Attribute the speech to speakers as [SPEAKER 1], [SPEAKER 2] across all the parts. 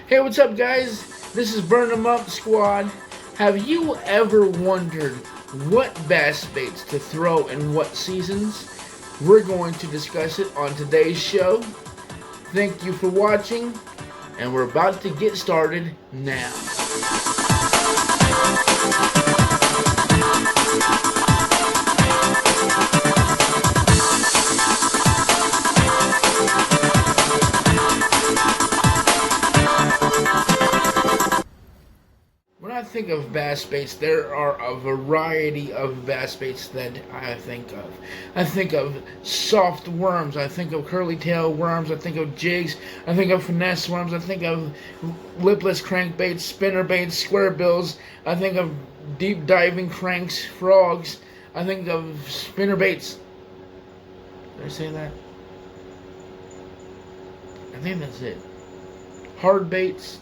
[SPEAKER 1] Hey, what's up, guys? This is Burn 'em Up Squad. Have you ever wondered what bass baits to throw in what seasons? We're going to discuss it on today's show. Thank you for watching, and we're about to get started now. When I think of bass baits, there are a variety of bass baits that I think of. I think of soft worms, I think of curly tail worms, I think of jigs, I think of finesse worms, I think of lipless crankbaits, spinner baits, square bills, I think of deep diving cranks, frogs, I think of spinner baits. Did I say that? I think that's it. Hard baits,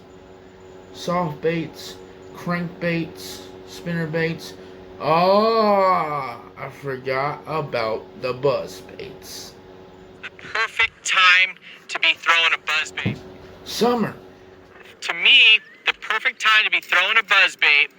[SPEAKER 1] soft baits, crankbaits, spinner baits. I forgot about the buzz baits.
[SPEAKER 2] The perfect time to be throwing a buzz bait.
[SPEAKER 1] Summer.
[SPEAKER 2] To me, the perfect time to be throwing a buzz bait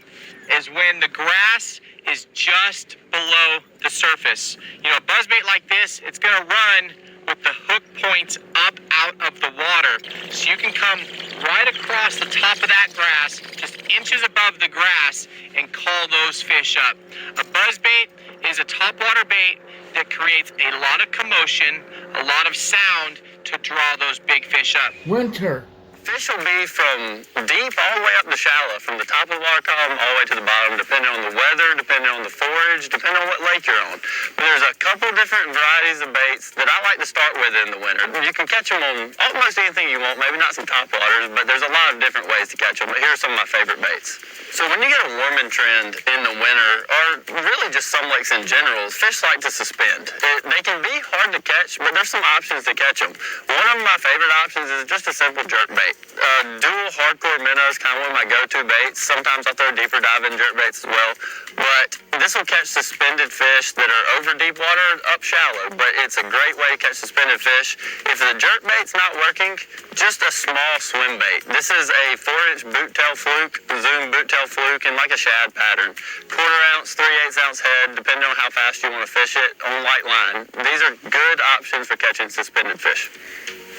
[SPEAKER 2] is when the grass is just below the surface. You know, a buzz bait like this, it's gonna run with the hook points up out of the water. So you can come right across the top of that grass, just inches above the grass, and call those fish up. A buzz bait is a topwater bait that creates a lot of commotion, a lot of sound to draw those big fish up.
[SPEAKER 1] Winter.
[SPEAKER 3] Fish will be from deep all the way up to shallow, from the top of the water column all the way to the bottom, depending on the weather, depending on the forage, depending on what lake you're on. But there's a couple different varieties of baits that I like to start with in the winter. You can catch them on almost anything you want, maybe not some top waters, but there's a lot of different ways to catch them. But here are some of my favorite baits. So when you get a warming trend in the winter, or really just some lakes in general, fish like to suspend. They can be hard to catch, but there's some options to catch them. One of my favorite options is just a simple jerk bait. Dual hardcore minnow is kind of one of my go-to baits. Sometimes I throw deeper diving jerk baits as well. But this will catch suspended fish that are over deep water, up shallow. But it's a great way to catch suspended fish. If the jerk bait's not working, just a small swim bait. This is a 4-inch boot tail fluke, zoom boot tail fluke, in like a shad pattern. 1/4 ounce, 3/8 ounce head, depending on how fast you want to fish it, on light line. These are good options for catching suspended fish.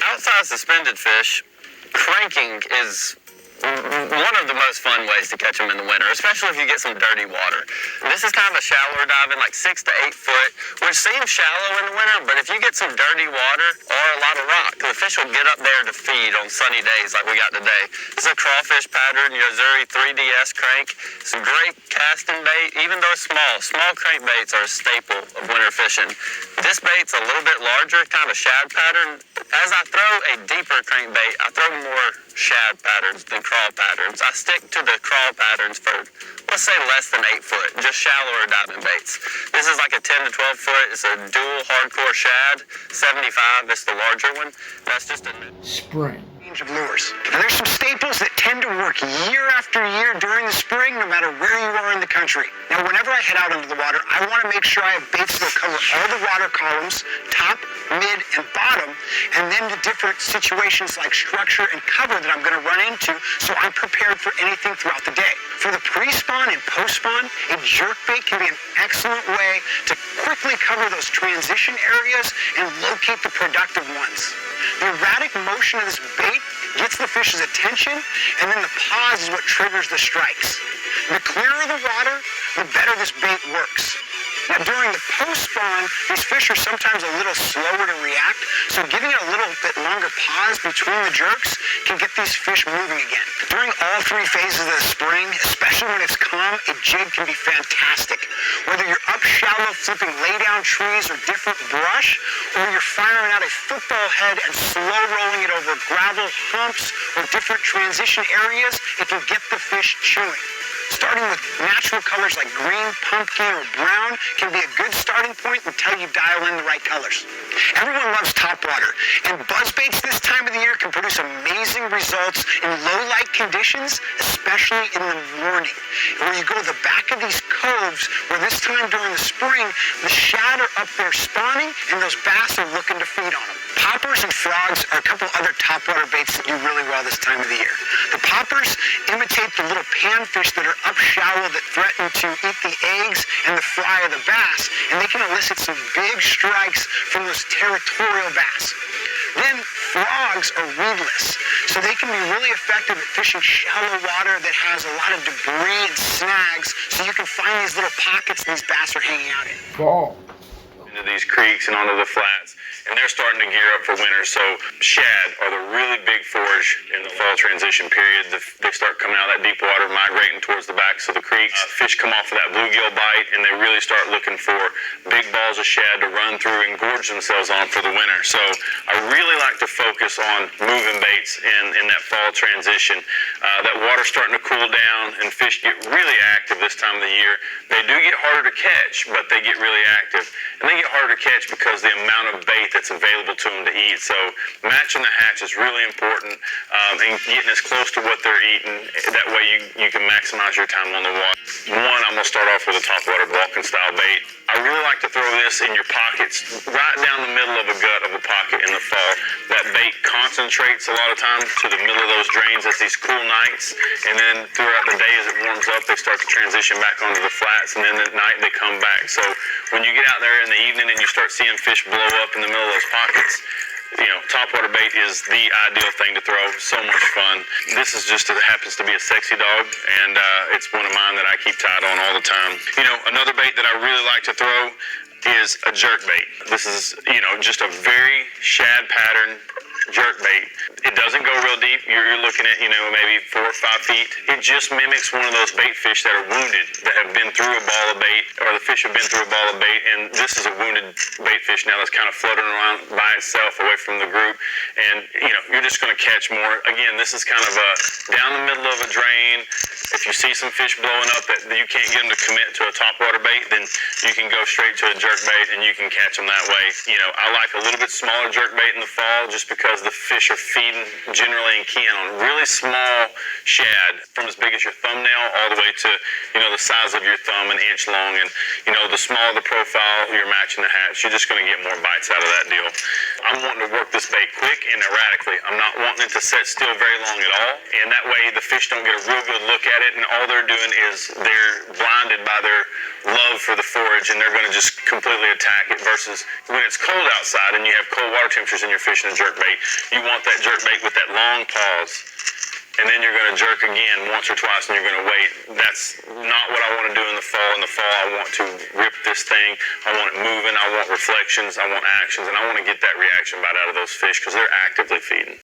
[SPEAKER 3] Outside suspended fish, cranking is one of the most fun ways to catch them in the winter, especially if you get some dirty water. This is kind of a shallower diving, like 6 to 8 foot, which seems shallow in the winter, but if you get some dirty water or a lot of rock, the fish will get up there to feed on sunny days like we got today. It's a crawfish pattern, Yozuri 3DS crank. It's a great casting bait, even though it's small. Small crankbaits are a staple of winter fishing. This bait's a little bit larger, kind of a shad pattern. As I throw a deeper crankbait, I throw more shad patterns than crawl patterns. I stick to the crawl patterns for, let's say, less than 8 foot, just shallower diving baits. This is like a 10 to 12 foot. It's a dual hardcore shad. 75 is the larger one. That's just a
[SPEAKER 1] Spring.
[SPEAKER 4] Of lures. And there's some staples that tend to work year after year during the spring, no matter where you are in the country. Now, whenever I head out into the water, I want to make sure I have baits that will cover all the water columns, top, mid, and bottom, and then the different situations like structure and cover that I'm going to run into, so I'm prepared for anything throughout the day. For the pre-spawn and post-spawn, a jerk bait can be an excellent way to quickly cover those transition areas and locate the productive ones. The erratic motion of this bait gets the fish's attention, and then the pause is what triggers the strikes. The clearer the water, the better this bait works. Now, during the post-spawn, these fish are sometimes a little slower to react, so giving it a little bit longer pause between the jerks can get these fish moving again. During all 3 phases of the spring, especially when it's calm, a jig can be fantastic. Whether you're up shallow flipping lay-down trees or different brush, or you're firing out a football head and slow rolling it over gravel humps or different transition areas, it can get the fish chewing. Starting with natural colors like green, pumpkin, or brown can be a good starting point until you dial in the right colors. Everyone loves topwater, and buzzbaits this time of the year can produce amazing results in low light conditions, especially in the morning, where you go to the back of these coves where this time during the spring, the shad are up there spawning and those bass are looking to feed on them. Poppers and frogs are a couple other topwater baits that do really well this time of the year. The poppers imitate the little panfish that are up shallow that threaten to eat the eggs and the fry of the bass, and they can elicit some big strikes from those territorial bass. Then frogs are weedless, so they can be really effective at fishing shallow water that has a lot of debris and snags, so you can find these little pockets these bass are hanging out in.
[SPEAKER 1] Fall.
[SPEAKER 3] Into these creeks and onto the flats, and they're starting to gear up for winter. So shad are the really big forage in the fall transition period. They start coming out of that deep water, migrating towards the backs of the creeks. Fish come off of that bluegill bite, and they really start looking for big balls of shad to run through and gorge themselves on for the winter. So I really like to focus on moving baits in that fall transition. That water's starting to cool down, and fish get really active this time of the year. They do get harder to catch, but they get really active. And they get harder to catch because the amount of bait that's available to them to eat. So matching the hatch is really important, and getting as close to what they're eating. That way you can maximize your time on the water. One, I'm going to start off with a topwater Balkan style bait. I really like to throw this in your pockets, right down the middle of a gut of a pocket in the fall. That bait concentrates a lot of times to the middle of those drains at these cool nights, and then throughout the day as it warms up, they start to transition back onto the flats, and then at night they come back. So when you get out there in the evening and you start seeing fish blow up in the middle of those pockets, you know, topwater bait is the ideal thing to throw. So much fun. This is just, it happens to be a sexy dog, and it's one of mine that I keep tied on all the time. You know, another bait that I really like to throw is a jerk bait. This is, you know, just a very shad pattern jerk bait. It doesn't go real deep. You're looking at, you know, maybe 4 or 5 feet. It just mimics one of those bait fish that are wounded, that have been through a ball of bait, or the fish have been through a ball of bait, and this is a wounded bait fish now that's kind of floating around by itself away from the group, and, you know, you're just going to catch more. Again, this is kind of a down the middle of a drain. If you see some fish blowing up that you can't get them to commit to a topwater bait, then you can go straight to a jerk bait and you can catch them that way. You know, I like a little bit smaller jerk bait in the fall just because the fish are feeding generally and keying on really small shad, from as big as your thumbnail all the way to, you know, the size of your thumb, an inch long. And, you know, the smaller the profile, you're matching the hatch, you're just going to get more bites out of that deal. I'm wanting to work this bait quick and erratically. I'm not wanting it to set still very long at all, and that way the fish don't get a real good look at it, and all they're doing is they're blinded by their love for the forage, and they're going to just completely attack it. Versus when it's cold outside and you have cold water temperatures and you're fishing a jerk bait, you want that jerk bait with that long pause, and then you're going to jerk again once or twice and you're going to wait. That's not what I want to do in the fall. In the fall, I want to rip this thing. I want it moving. I want reflections. I want actions, and I want to get that reaction bite out of those fish because they're actively feeding.